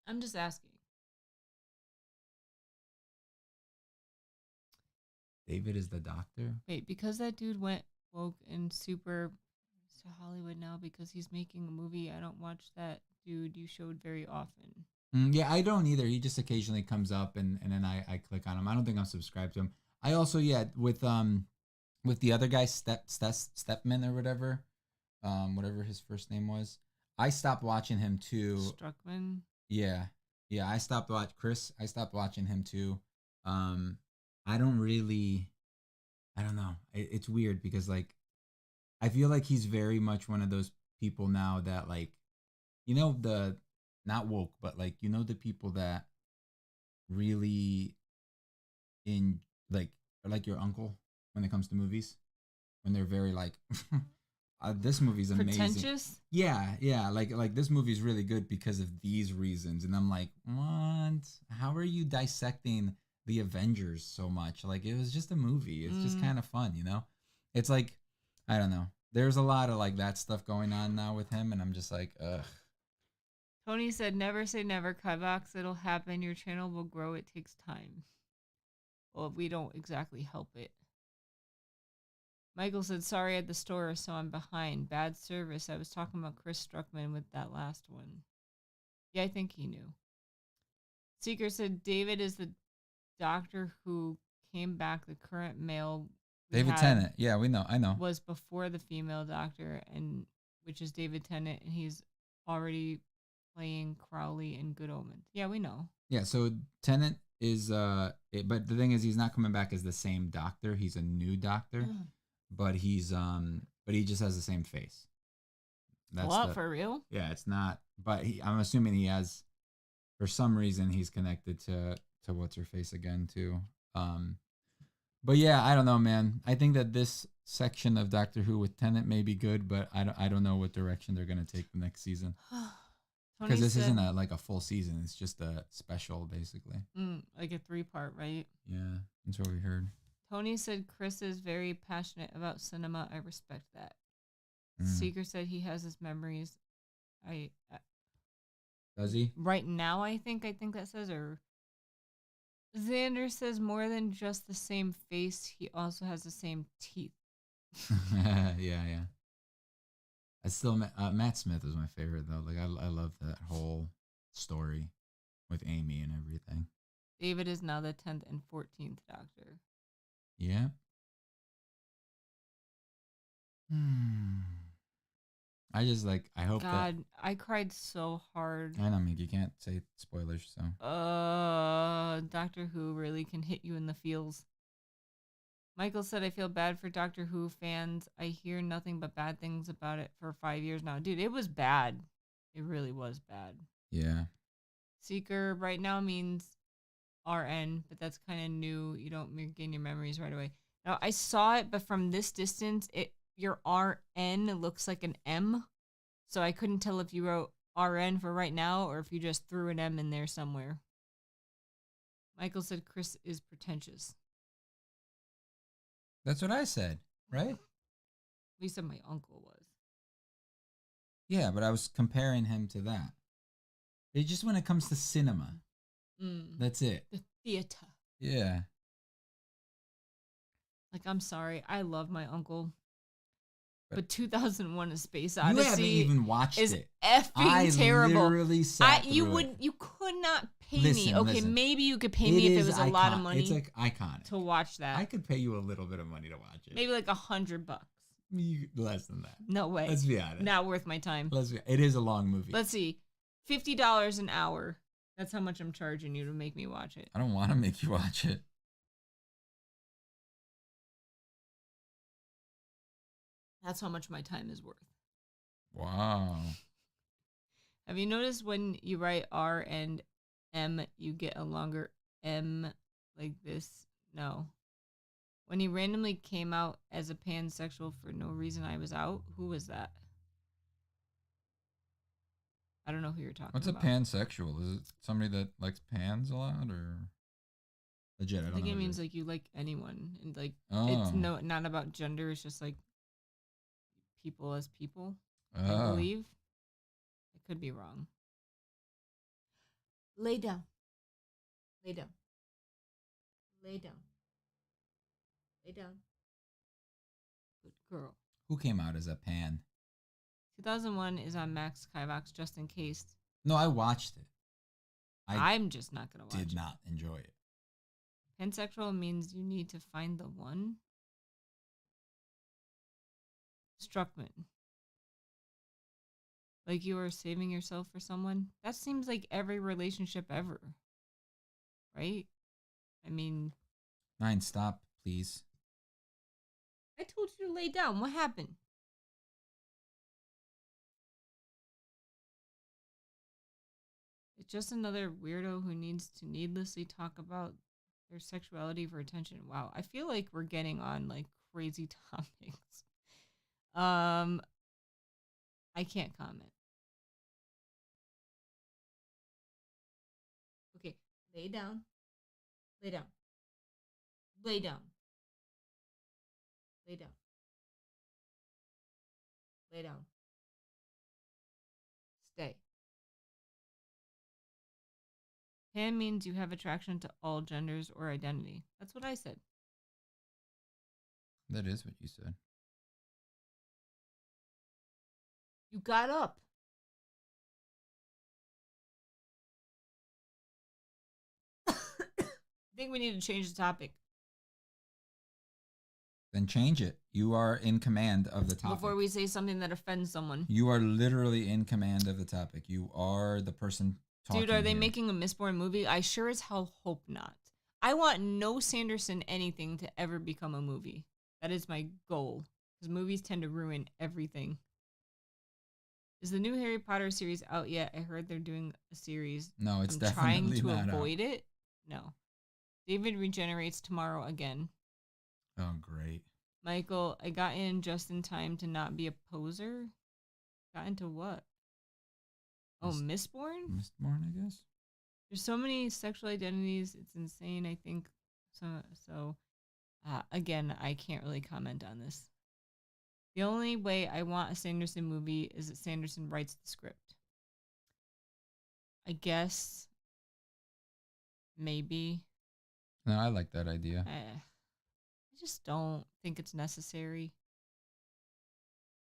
S2: I'm just asking.
S1: David is the Doctor?
S2: Wait, because that dude went woke and super to Hollywood now because he's making a movie, I don't watch that dude you showed very often.
S1: Yeah, I don't either. He just occasionally comes up, and then I click on him. I don't think I'm subscribed to him. I also with the other guy Stepman or whatever his first name was. I stopped watching him too.
S2: Struckman.
S1: Yeah, yeah. I stopped Chris. I stopped watching him too. Um, I don't really. I don't know. It's weird because like I feel like he's very much one of those people now that like the not woke, but like the people that really in like are like your uncle when it comes to movies when they're very like this movie's amazing.
S2: Pretentious?
S1: Yeah, like this movie's really good because of these reasons, and I'm like, what? How are you dissecting the Avengers so much? Like it was just a movie. It's just kind of fun, It's like I don't know. There's a lot of like that stuff going on now with him, and I'm just like, ugh.
S2: Tony said, "Never say never, Kivox. It'll happen. Your channel will grow. It takes time." Well, we don't exactly help it. Michael said, "Sorry at the store, so I'm behind. Bad service. I was talking about Chris Struckman with that last one." Yeah, I think he knew. Seeker said, "David is the doctor who came back. The current male
S1: David Tennant. Yeah, we know. I know.
S2: Was before the female doctor, and which is David Tennant, and he's already playing Crowley in Good Omens. Yeah, we know.
S1: Yeah, so Tennant is but the thing is he's not coming back as the same doctor. He's a new doctor. But he just has the same face.
S2: That's for real?
S1: Yeah, it's not. But I'm assuming he has, for some reason, he's connected to what's her face again too. But yeah, I don't know, man. I think that this section of Doctor Who with Tennant may be good, but I don't know what direction they're gonna take the next season. Because this isn't a full season. It's just a special, basically.
S2: Like a 3-part, right?
S1: Yeah, that's what we heard.
S2: Tony said Chris is very passionate about cinema. I respect that. Seeker said he has his memories.
S1: Does he?
S2: Right now, I think that says, or Xander says more than just the same face, he also has the same teeth.
S1: Yeah. I still Matt Smith is my favorite though. Like I love that whole story with Amy and everything.
S2: David is now the 10th and 14th Doctor.
S1: Yeah. I just I hope
S2: God, I cried so hard.
S1: I know, Mick, you can't say spoilers, so.
S2: Doctor Who really can hit you in the feels. Michael said, "I feel bad for Doctor Who fans. I hear nothing but bad things about it for 5 years now." Dude, it was bad. It really was bad.
S1: Yeah.
S2: Seeker right now means RN, but that's kind of new. You don't gain your memories right away. Now, I saw it, but from this distance, your RN looks like an M. So I couldn't tell if you wrote RN for right now or if you just threw an M in there somewhere. Michael said Chris is pretentious.
S1: That's what I said, right?
S2: You said my uncle was.
S1: Yeah, but I was comparing him to that. It's just when it comes to cinema. That's it.
S2: The theater.
S1: Yeah.
S2: Like, I'm sorry. I love my uncle. But 2001: A Space Odyssey.
S1: You haven't even watched
S2: it. Effing terrible.
S1: I literally sat through
S2: it. You could not pay
S1: me. Okay,
S2: listen. Maybe you could pay me if it was a lot of money.
S1: It's like iconic
S2: to watch that.
S1: I could pay you a little bit of money to watch it.
S2: Maybe like $100.
S1: Less than that.
S2: No way.
S1: Let's be honest.
S2: Not worth my time.
S1: It is a long movie.
S2: Let's see. $50 an hour. That's how much I'm charging you to make me watch it.
S1: I don't want to make you watch it.
S2: That's how much my time is worth.
S1: Wow.
S2: Have you noticed when you write R and M, you get a longer M like this? No. When he randomly came out as a pansexual for no reason, I was out. Who was that? I don't know who you're talking about.
S1: What's a pansexual? Is it somebody that likes pans a lot, or legit? I don't know.
S2: I think it means like you like anyone, and like it's not about gender. It's just like people as people. I believe. I could be wrong. Lay down. Lay down. Lay down. Lay down. Good girl.
S1: Who came out as a pan?
S2: 2001 is on Max Kivox just in case.
S1: No, I watched it.
S2: I'm just not going to watch it.
S1: Did not enjoy it.
S2: Pansexual means you need to find the one. Struckman. Like you are saving yourself for someone. That seems like every relationship ever. Right? I mean...
S1: 9, stop, please.
S2: I told you to lay down. What happened? It's just another weirdo who needs to needlessly talk about their sexuality for attention. Wow, I feel like we're getting on like crazy topics. I can't comment. Okay, lay down. Lay down. Lay down. Lay down. Lay down. Stay. Pan means you have attraction to all genders or identity. That's what I said.
S1: That is what you said.
S2: You got up. I think we need to change the topic.
S1: Then change it. You are in command of the topic.
S2: Before we say something that offends someone.
S1: You are literally in command of the topic. You are the person talking.
S2: Dude, are they
S1: here.
S2: making a Mistborn movie? I sure as hell hope not. I want no Sanderson anything to ever become a movie. That is my goal. Because movies tend to ruin everything. Is the new Harry Potter series out yet? I heard they're doing a series.
S1: No, it's
S2: I'm
S1: definitely
S2: trying to
S1: not
S2: avoid
S1: out.
S2: it. No. David regenerates tomorrow again.
S1: Oh, great.
S2: Michael, I got in just in time to not be a poser. Got into what? Oh, Mistborn?
S1: Mistborn, I guess.
S2: There's so many sexual identities. It's insane, I think. So again, I can't really comment on this. The only way I want a Sanderson movie is that Sanderson writes the script. I guess. Maybe.
S1: No, I like that idea.
S2: I just don't think it's necessary.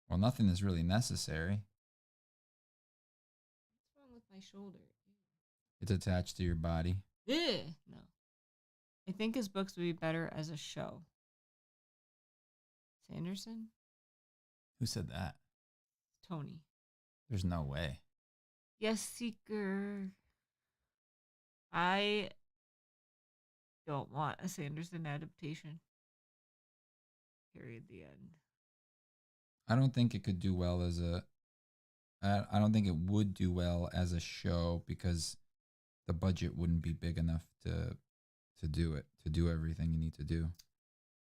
S1: Well, nothing is really necessary.
S2: What's wrong with my shoulder?
S1: It's attached to your body.
S2: Ugh. No. I think his books would be better as a show. Sanderson?
S1: Who said that?
S2: Tony.
S1: There's no way.
S2: Yes, Seeker. I don't want a Sanderson adaptation. Period. The end.
S1: I don't think it could do well as a... I don't think it would do well as a show because the budget wouldn't be big enough to do it, to do everything you need to do.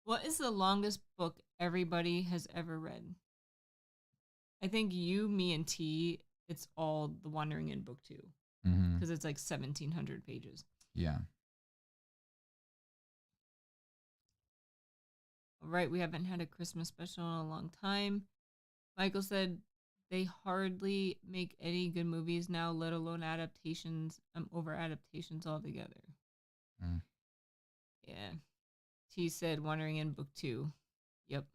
S2: What is the longest book everybody has ever read? I think you, me, and T, it's all The Wandering Inn book 2. Because it's like 1,700 pages.
S1: Yeah.
S2: All right, we haven't had a Christmas special in a long time. Michael said they hardly make any good movies now, let alone adaptations, over adaptations altogether. Yeah. T said Wandering Inn book 2. Yep.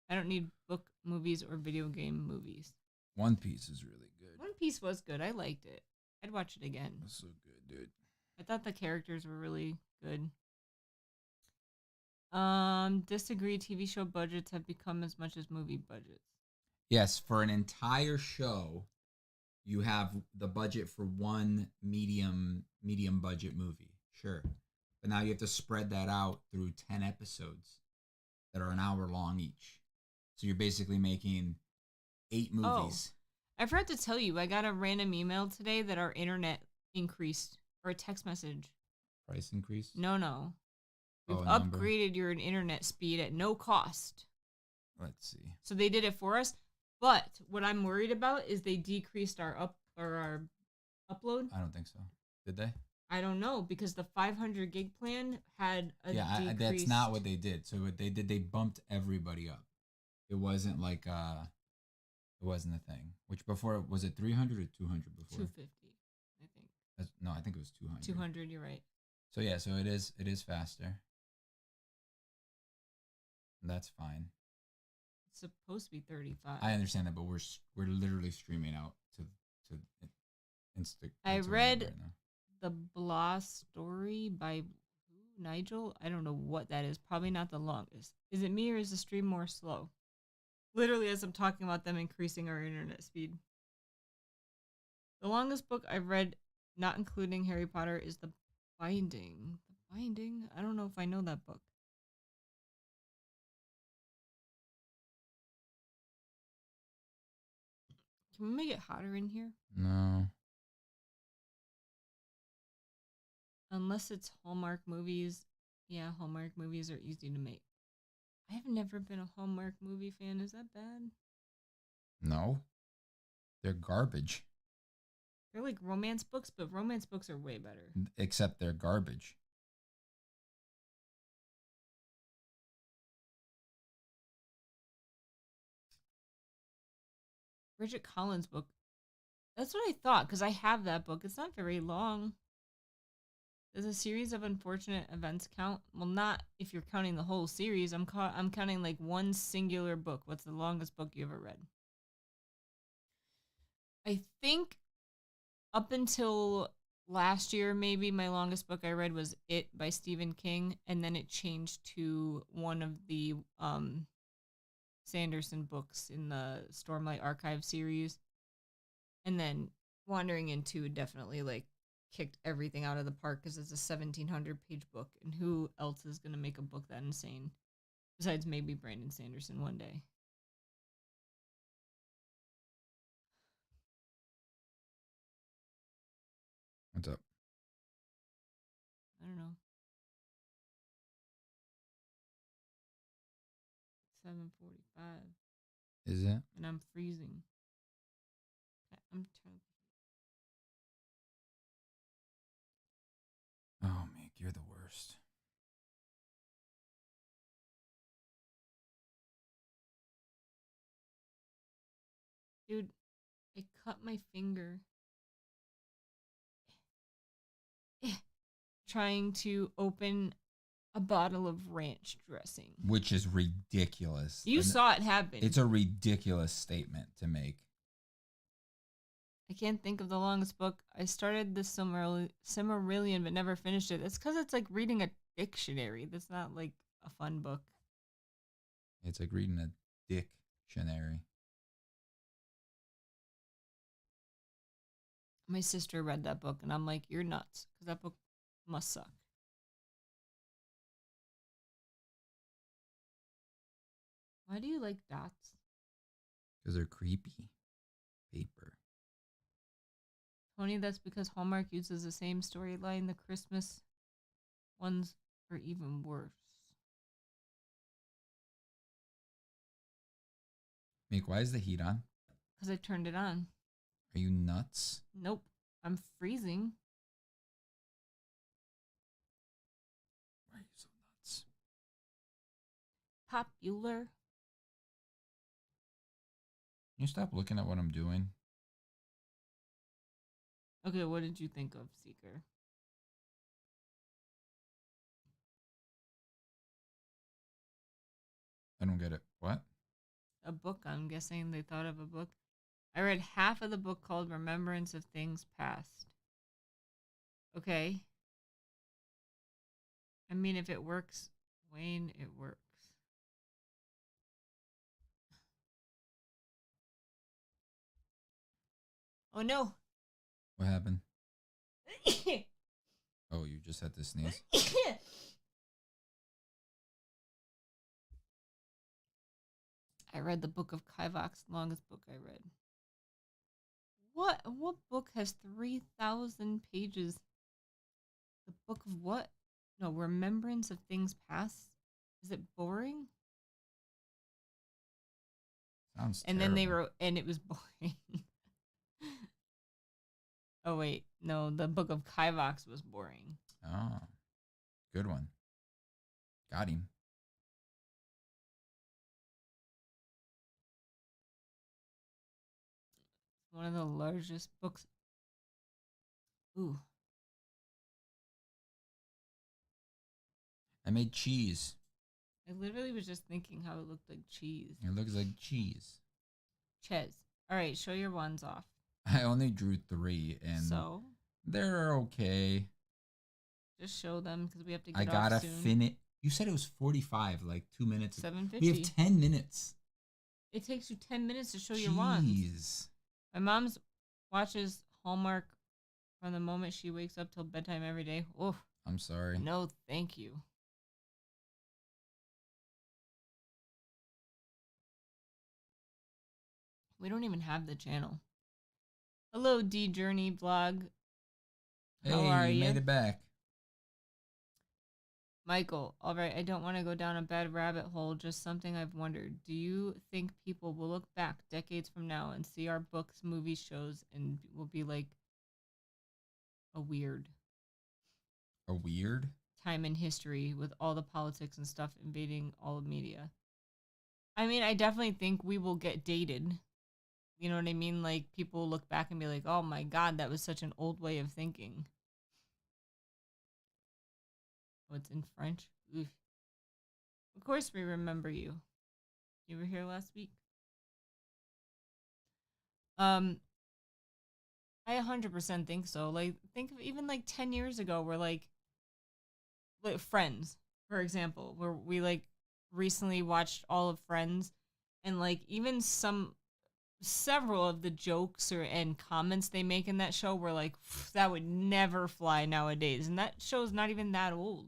S2: I don't need book movies or video game movies.
S1: One Piece is really good.
S2: One Piece was good. I liked it. I'd watch it again.
S1: It was so good, dude.
S2: I thought the characters were really good. Disagree. TV show budgets have become as much as movie budgets.
S1: Yes, for an entire show, you have the budget for one medium budget movie. Sure. But now you have to spread that out through 10 episodes that are an hour long each. So you're basically making 8 movies.
S2: I forgot to tell you, I got a random email today that our internet increased, or a text message.
S1: Price increase?
S2: No. We've
S1: Number?
S2: upgraded your internet speed at no cost.
S1: Let's see.
S2: So they did it for us. But what I'm worried about is they decreased our upload.
S1: I don't think so. Did they?
S2: I don't know, because the 500 gig plan had a decreased...
S1: that's not what they did. So what they did, they bumped everybody up. It wasn't like it wasn't a thing. Which before, was it 300 or 200 before?
S2: 250, I think.
S1: No, I think it was 200.
S2: 200, you're right.
S1: So yeah, so it is faster. And that's fine.
S2: supposed to be 35.
S1: I understand that, but we're literally streaming out to Insta.
S2: I
S1: Instagram
S2: read
S1: right now.
S2: The Blah Story by Nigel. I don't know what that is. Probably not the longest. Is it me or is the stream more slow? Literally, as I'm talking about them increasing our internet speed. The longest book I've read, not including Harry Potter, is The Binding. The Binding? I don't know if I know that book. Can we make it hotter in here?
S1: No.
S2: Unless it's Hallmark movies. Yeah, Hallmark movies are easy to make. I've never been a Hallmark movie fan. Is that bad?
S1: No. They're garbage.
S2: They're like romance books, but romance books are way better.
S1: Except they're garbage.
S2: Bridget Collins' book. That's what I thought, because I have that book. It's not very long. Does a series of unfortunate events count? Well, not if you're counting the whole series. I'm counting like one singular book. What's the longest book you ever read? I think up until last year, maybe my longest book I read was It by Stephen King, and then it changed to one of the Sanderson books in the Stormlight Archive series. And then Wandering Into definitely like kicked everything out of the park because it's a 1,700-page book, and who else is going to make a book that insane besides maybe Brandon Sanderson one day?
S1: What's up?
S2: I don't know. 7:45.
S1: Is it?
S2: And I'm freezing. I'm trying.
S1: Oh, Mick, you're the worst.
S2: Dude, I cut my finger trying to open a bottle of ranch dressing.
S1: Which is ridiculous.
S2: You saw it happen.
S1: It's a ridiculous statement to make.
S2: I can't think of the longest book. I started the Silmarillion but never finished it. It's because it's like reading a dictionary. That's not like a fun book.
S1: It's like reading a dictionary.
S2: My sister read that book, and I'm like, you're nuts, because that book must suck. Why do you like dots?
S1: Because they're creepy. Paper.
S2: Tony, that's because Hallmark uses the same storyline. The Christmas ones are even worse.
S1: Mick, why is the heat on?
S2: Because I turned it on.
S1: Are you nuts?
S2: Nope. I'm freezing.
S1: Why are you so nuts?
S2: Popular.
S1: Can you stop looking at what I'm doing?
S2: Okay, what did you think of Seeker?
S1: I don't get it. What?
S2: A book, I'm guessing they thought of a book. I read half of the book called Remembrance of Things Past. Okay. I mean, if it works, Wayne, it works. Oh no.
S1: What happened? Oh, you just had to sneeze?
S2: I read the Book of Kivox, longest book I read. What book has 3,000 pages? The Book of what? No, Remembrance of Things Past. Is it boring?
S1: Sounds
S2: And
S1: terrible.
S2: then they wrote, and it was boring. Oh wait, no, the Book of Kivox was boring.
S1: Oh, good one. Got him.
S2: One of the largest books. Ooh.
S1: I made cheese.
S2: I literally was just thinking how it looked like cheese.
S1: It looks like cheese.
S2: Ches. All right, show your ones off.
S1: I only drew 3, and
S2: So
S1: they're okay.
S2: just show them because we have to
S1: I
S2: get
S1: gotta
S2: off soon.
S1: finish. You said it was 45, like 2 minutes.
S2: 7:50.
S1: We have 10 minutes.
S2: It takes you 10 minutes to show your wands.
S1: Jeez.
S2: My mom's watches Hallmark from the moment she wakes up till bedtime every day. Oh,
S1: I'm sorry.
S2: no, thank you. We don't even have the channel. Hello, D Journey Vlog. How are you?
S1: Made it back.
S2: Michael, all right, I don't want to go down a bad rabbit hole, just something I've wondered. Do you think people will look back decades from now and see our books, movies, shows, and will be like a weird time in history with all the politics and stuff invading all of media? I mean, I definitely think we will get dated. You know what I mean? Like, people look back and be like, oh my God, that was such an old way of thinking. Oh, it's in French? Oof. Of course we remember you. You were here last week. I 100% think so. Like, think of even like 10 years ago, we're like Friends, for example, where we like recently watched all of Friends, and like even several of the jokes and comments they make in that show were like, that would never fly nowadays. And that show's not even that old.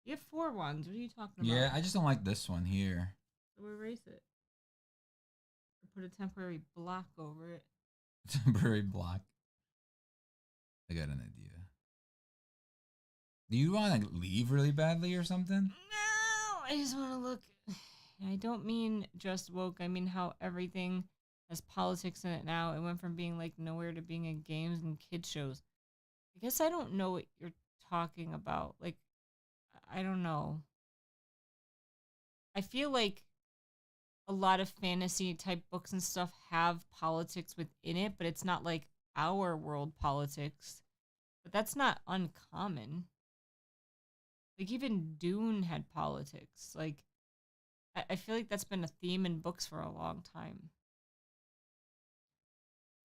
S2: You have 4 wands. What are you talking about?
S1: Yeah, I just don't like this one here.
S2: So erase it. Or put a temporary block over it.
S1: Temporary block. I got an idea. Do you want to leave really badly or something?
S2: No, I just want to look. I don't mean just woke. I mean how everything has politics in it now. It went from being like nowhere to being in games and kid shows. I guess I don't know what you're talking about. Like, I don't know. I feel like a lot of fantasy type books and stuff have politics within it, but it's not like our world politics. But that's not uncommon. Like, even Dune had politics. Like, I feel like that's been a theme in books for a long time.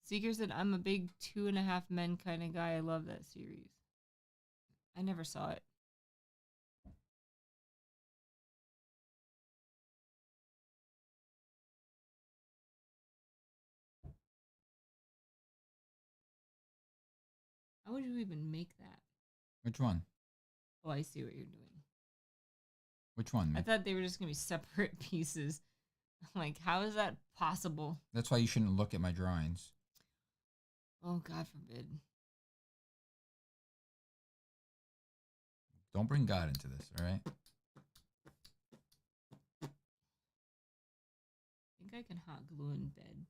S2: Seeker said, I'm a big 2.5 Men kind of guy. I love that series. I never saw it. How would you even make that?
S1: Which one?
S2: Oh, I see what you're doing.
S1: Which one?
S2: I thought they were just going to be separate pieces. Like, how is that possible?
S1: That's why you shouldn't look at my drawings.
S2: Oh, God forbid.
S1: Don't bring God into this, all right?
S2: I think I can hot glue in bed.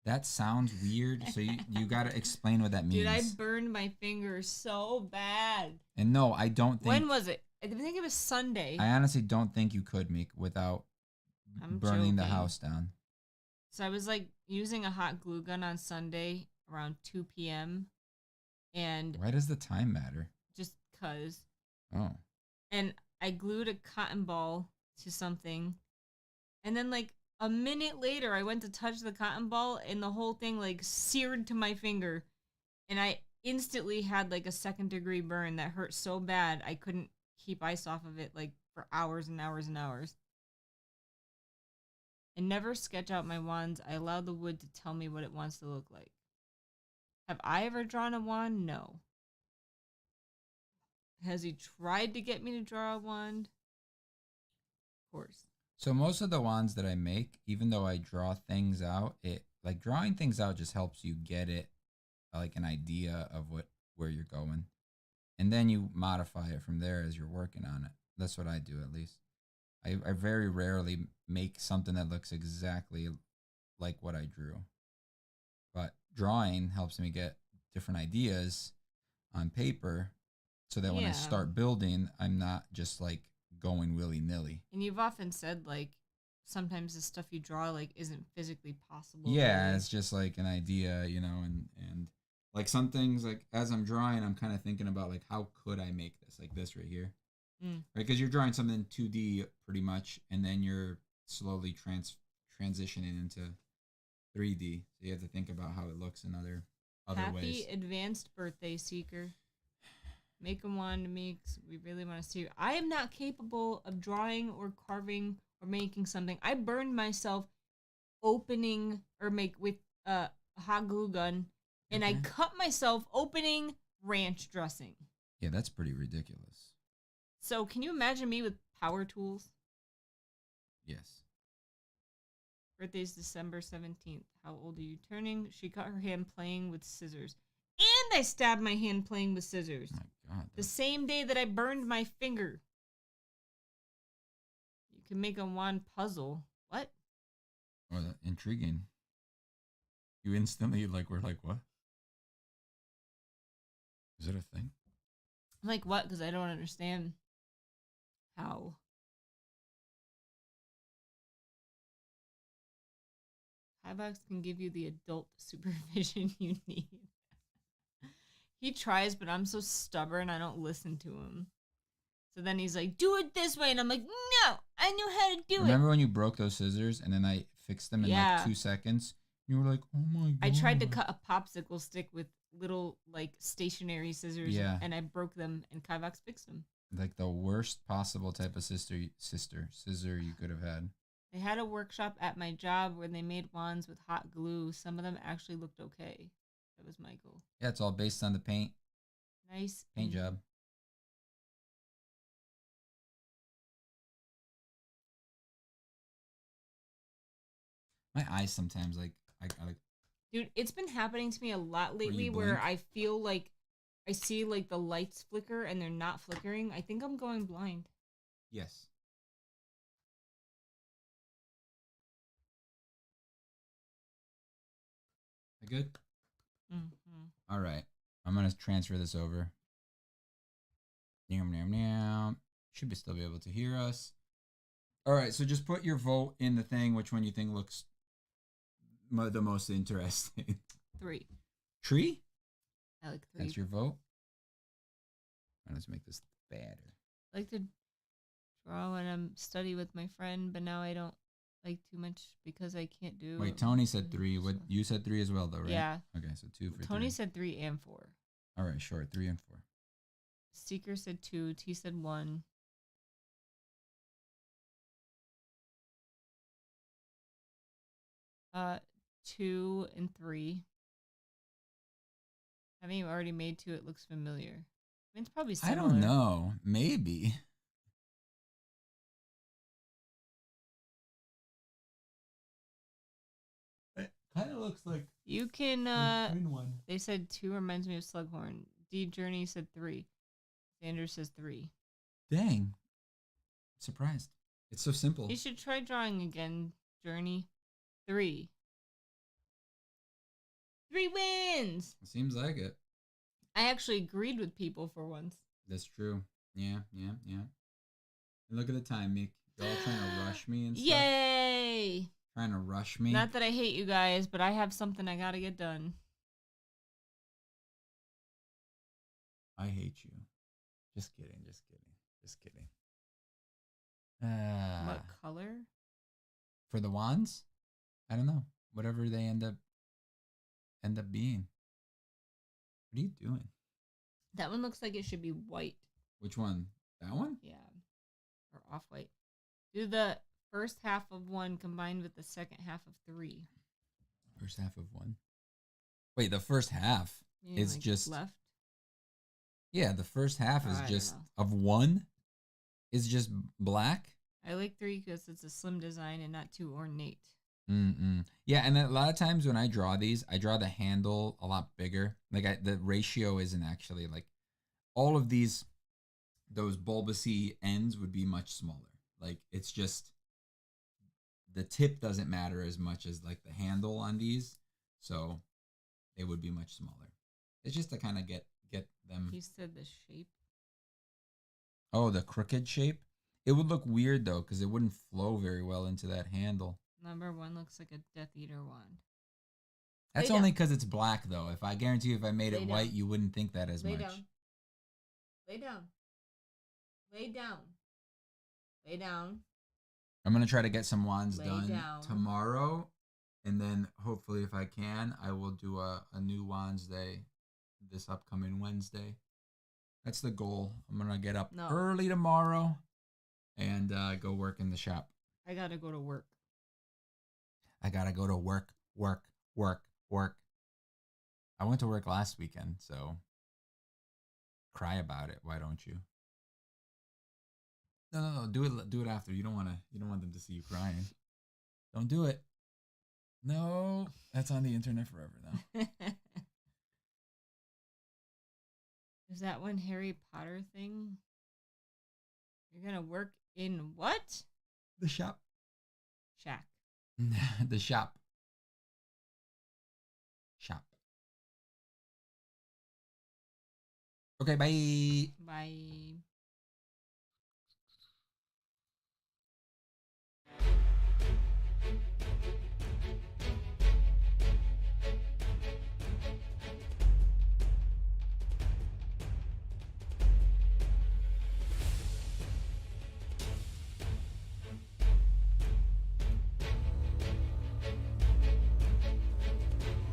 S1: That sounds weird, so you got to explain what that means.
S2: Dude, I burned my finger so bad.
S1: And no, I don't think...
S2: When was it? I think it was Sunday.
S1: I honestly don't think you could, Meek, without burning the house down.
S2: So I was like using a hot glue gun on Sunday around 2 p.m. And
S1: why does the time matter?
S2: Just cause.
S1: Oh.
S2: And I glued a cotton ball to something. And then like a minute later, I went to touch the cotton ball and the whole thing like seared to my finger. And I instantly had like a 2nd-degree burn that hurt so bad I couldn't keep ice off of it like for hours and hours and hours. I never sketch out my wands. I allow the wood to tell me what it wants to look like. Have I ever drawn a wand? No. Has he tried to get me to draw a wand? Of course.
S1: So most of the wands that I make, even though I draw things out, it like drawing things out just helps you get it like an idea of where you're going. And then you modify it from there as you're working on it. That's what I do, at least. I very rarely make something that looks exactly like what I drew. But drawing helps me get different ideas on paper so that when I start building, I'm not just like going willy-nilly.
S2: And you've often said like sometimes the stuff you draw like isn't physically possible.
S1: Yeah,
S2: really.
S1: it's just like an idea, you know, and like some things like as I'm drawing, I'm kind of thinking about like how could I make this like this right here,
S2: Mm.
S1: right? Because you're drawing something in 2D pretty much, and then you're slowly transitioning into 3D. So you have to think about how it looks in other
S2: Happy
S1: ways.
S2: advanced birthday, Seeker. Make a wand to me 'cause we really want to see you. I am not capable of drawing or carving or making something. I burned myself opening or make with a hot glue gun, and I
S1: Okay.
S2: cut myself opening ranch dressing.
S1: Yeah, that's pretty ridiculous.
S2: So can you imagine me with power tools?
S1: Yes.
S2: Birthday's December 17th. How old are you turning? She cut her hand playing with scissors. And I stabbed my hand playing with scissors.
S1: My God.
S2: The same day that I burned my finger. You can make a wand puzzle. What?
S1: Oh, that intriguing. You instantly were like, what? Is it a thing?
S2: I'm like, what? Because I don't understand how. Kivox can give you the adult supervision you need. He tries, but I'm so stubborn, I don't listen to him. So then he's like, do it this way. And I'm like, no, I know how to do
S1: Remember when you broke those scissors and then I fixed them in like 2 seconds? You were like, oh my God.
S2: I tried to cut a popsicle stick with little like stationary scissors.
S1: Yeah.
S2: And I broke them and Kivox fixed them.
S1: Like the worst possible type of scissor you could have had.
S2: They had a workshop at my job where they made wands with hot glue. Some of them actually looked okay. That was Michael.
S1: Yeah, it's all based on the paint
S2: Nice.
S1: job. My eyes sometimes I like.
S2: Dude, it's been happening to me a lot
S1: Where you
S2: lately where
S1: blink?
S2: I feel like I see like the lights flicker and they're not flickering. I think I'm going blind.
S1: Yes. That good?
S2: Mm-hmm.
S1: All right. I'm gonna transfer this over. Should still be able to hear us. All right. So just put your vote in the thing. Which one you think looks the most interesting?
S2: 3.
S1: Tree?
S2: I like 3.
S1: That's your vote. Let's make this better.
S2: I like to draw when I'm study with my friend, but now I don't like too much because I can't do.
S1: Wait, Tony said 3. What you said 3 as well, though, right?
S2: Yeah.
S1: Okay, so 2 for
S2: Tony
S1: 3.
S2: said 3 and 4.
S1: All right, sure. 3 and 4.
S2: Seeker said 2. T said 1. Uh, 2 and 3. Having already made 2, it looks familiar. I mean, it's probably similar.
S1: I don't know. Maybe. It kind of looks like
S2: You can.
S1: one.
S2: They said 2 reminds me of Slughorn. D Journey said 3. Sanders says 3.
S1: Dang. Surprised. It's so simple.
S2: You should try drawing again, Journey. 3. 3 wins!
S1: It seems like it.
S2: I actually agreed with people for once.
S1: That's true. Yeah. And look at the time, Meek. Y'all trying to rush me and stuff.
S2: Yay!
S1: Trying to rush me.
S2: Not that I hate you guys, but I have something I gotta get done.
S1: I hate you. Just kidding.
S2: What color?
S1: For the wands? I don't know. Whatever they end up being. What are you doing?
S2: That one looks like it should be white.
S1: Which one? That one?
S2: Yeah. Or off-white. Do the first half of 1 combined with the second half of 3.
S1: First half of 1. Wait, the first half is
S2: like
S1: just
S2: left.
S1: Yeah, the first half
S2: I
S1: is
S2: don't
S1: just
S2: know.
S1: of 1 is just black.
S2: I like 3 because it's a slim design and not too ornate.
S1: Yeah, and a lot of times when I draw these, I draw the handle a lot bigger. Like the ratio isn't actually like all of these. Those bulbousy ends would be much smaller. Like it's just the tip doesn't matter as much as like the handle on these, so they would be much smaller. It's just to kind of get them.
S2: You said the shape.
S1: Oh, the crooked shape. It would look weird though, because it wouldn't flow very well into that handle.
S2: Number 1 looks like a Death Eater wand.
S1: That's
S2: Lay
S1: only
S2: down.
S1: because it's black though. If I guarantee you, if I made
S2: Lay
S1: it
S2: down.
S1: white, you wouldn't think that as
S2: Lay
S1: much.
S2: down. Lay down. Lay down. Lay down.
S1: I'm gonna try to get some wands
S2: Lay
S1: done
S2: down.
S1: tomorrow, and then hopefully, if I can, I will do a new wands day this upcoming Wednesday. That's the goal. I'm gonna get up early tomorrow and go work in the shop.
S2: I gotta go to work.
S1: I gotta go to work. I went to work last weekend, so cry about it. Why don't you? No. Do it after. You don't want them to see you crying. Don't do it. No, that's on the internet forever now.
S2: Is that one Harry Potter thing? You're gonna work in what?
S1: The shop.
S2: Shack.
S1: The shop. Shop. Okay, bye.
S2: Bye.